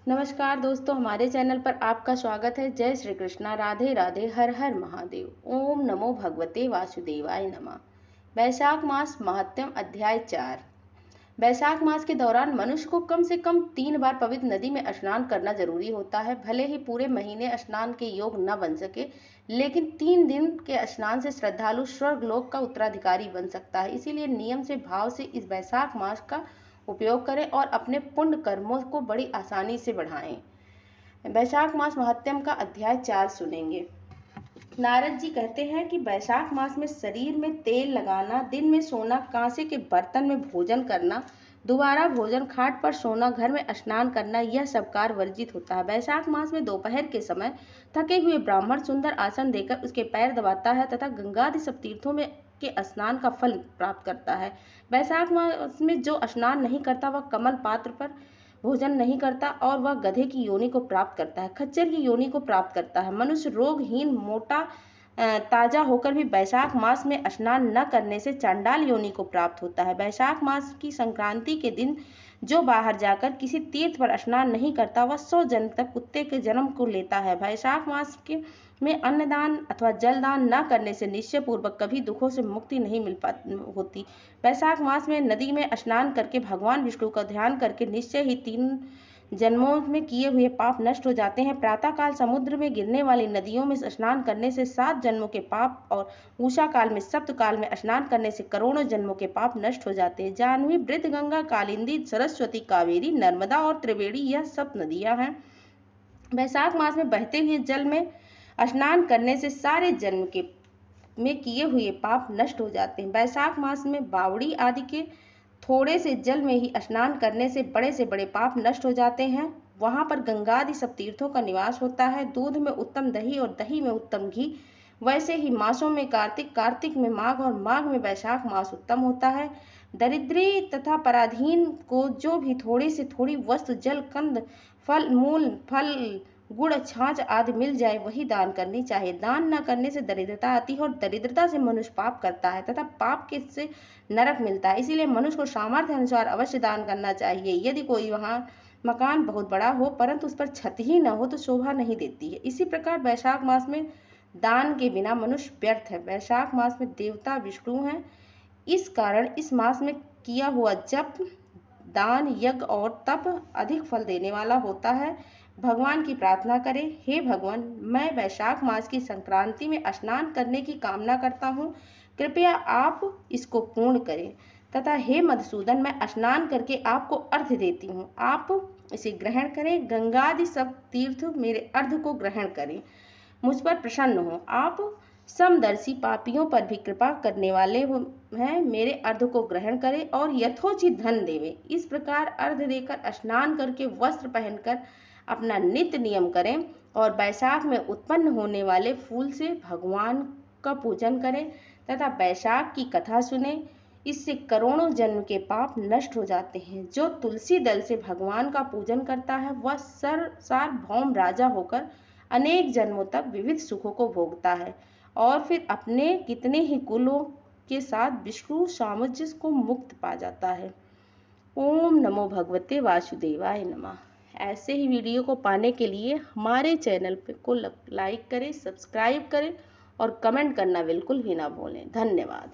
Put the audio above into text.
नमस्कार दोस्तों, हमारे चैनल पर आपका स्वागत है। जय श्री कृष्णा, राधे राधे, हर हर महादेव। ओम नमो भगवते वासुदेवाय नमः। वैशाख मास महात्म्य अध्याय 4। वैशाख मास के दौरान मनुष्य को कम से कम 3 बार पवित्र नदी में स्नान करना जरूरी होता है। भले ही पूरे महीने स्नान के योग न बन सके, लेकिन 3 दिन के स्नान से श्रद्धालु स्वर्ग लोक का उत्तराधिकारी बन सकता है। इसीलिए नियम से भाव से इस वैशाख मास का उपयोग करें और अपने पुण्य कर्मों को बड़ी आसानी से बढ़ाएं। वैशाख मास महात्म्य का अध्याय 4 सुनेंगे। नारद जी कहते हैं कि वैशाख मास में शरीर में तेल लगाना, दिन में सोना, कांसे के बर्तन में भोजन करना, दोबारा भोजन, खाट पर सोना, घर में स्नान करना, यह सब कार्य वर्जित होता है। वैशाख मास में दोपहर के समय थके हुए ब्राह्मण सुंदर आसन देकर उसके पैर दबाता है तथा गंगा आदि सब तीर्थों में के स्नान का फल प्राप्त करता है। वैशाख मास में जो स्नान नहीं करता वह कमल पात्र पर भोजन नहीं करता और वह गधे की योनि को प्राप्त करता है, खच्चर की योनि को प्राप्त करता है। मनुष्य रोगहीन, मोटा, ताजा होकर भी वैशाख मास में स्नान न करने से चांडाल योनि को प्राप्त होता है। वैशाख मास की संक्रांति के दिन जो बाहर जाकर किसी तीर्थ पर स्नान नहीं करता वह 100 जन्म तक कुत्ते के जन्म को लेता है। वैशाख मास के में अन्नदान अथवा जलदान न करने से निश्चय पूर्वक कभी दुखों से मुक्ति नहीं मिल होती। वैशाख मास में नदी में स्नान करके भगवान विष्णु का ध्यान करके निश्चय ही 3 जन्मों में किए हुए पाप नष्ट हो जाते हैं। प्रातः काल समुद्र में गिरने वाली नदियों में स्नान करने से 7 जन्मों के पाप और उषा काल में सप्त काल में स्नान करने से करोड़ों जन्मों के पाप नष्ट हो जाते हैं। जाह्नवी, वृद्ध, गंगा, कालिंदी, सरस्वती, कावेरी, नर्मदा और त्रिवेणी यह सब नदियां हैं। वैशाख मास में बहते हुए जल में स्नान करने से सारे जन्म के में किए हुए पाप नष्ट हो जाते हैं। वैशाख मास में बावड़ी आदि के थोड़े से जल में ही स्नान करने से बड़े पाप नष्ट हो जाते हैं। वहां पर गंगा आदि सब तीर्थों का निवास होता है। दूध में उत्तम दही और दही में उत्तम घी, वैसे ही मासों में कार्तिक, कार्तिक में माघ और माघ में वैशाख मास उत्तम होता है। दरिद्री तथा पराधीन को जो भी थोड़ी से थोड़ी वस्तु, जल, कंद, फल, मूल, फल, गुड़, छाछ आदि मिल जाए वही दान करनी चाहिए। दान न करने से दरिद्रता आती है और दरिद्रता से मनुष्य पाप करता है तथा पाप के से नरक मिलता है। इसीलिए मनुष्य को सामर्थ्य अनुसार अवश्य दान करना चाहिए। यदि कोई वहां मकान बहुत बड़ा हो परंतु उस पर छत ही न हो तो शोभा नहीं देती है। इसी प्रकार वैशाख मास में दान के बिना मनुष्य व्यर्थ है। वैशाख मास में देवता विष्णु हैं, इस कारण इस मास में किया हुआ जप, दान, यज्ञ और तप अधिक फल देने वाला होता है। भगवान की प्रार्थना करें, हे भगवान, मैं वैशाख मास की संक्रांति में स्नान करने की कामना करता हूँ, कृपया आप इसको पूर्ण करें। तथा हे मधुसूदन, मैं स्नान करके आपको अर्घ्य देती हूँ, आप इसे ग्रहण करें। गंगादि सब तीर्थ मेरे अर्घ्य को ग्रहण करें, मुझ पर प्रसन्न हो। आप समदर्शी पापियों पर भी कृपा करने वाले हैं, मेरे अर्घ्य को ग्रहण करें और यथोचित धन देवें। इस प्रकार अर्घ्य देकर स्नान करके वस्त्र पहनकर अपना नित्य नियम करें और वैशाख में उत्पन्न होने वाले फूल से भगवान का पूजन करें तथा वैशाख की कथा सुने। इससे करोड़ों जन्म के पाप नष्ट हो जाते हैं। जो तुलसी दल से भगवान का पूजन करता है वह सार्वभौम राजा होकर अनेक जन्मों तक विविध सुखों को भोगता है और फिर अपने कितने ही कुलों के साथ विष्णु साम्राज्य को मुक्त पा जाता है। ओम नमो भगवते वासुदेवाय नमः। ऐसे ही वीडियो को पाने के लिए हमारे चैनल को लाइक करें, सब्सक्राइब करें और कमेंट करना बिल्कुल भी ना भूलें। धन्यवाद।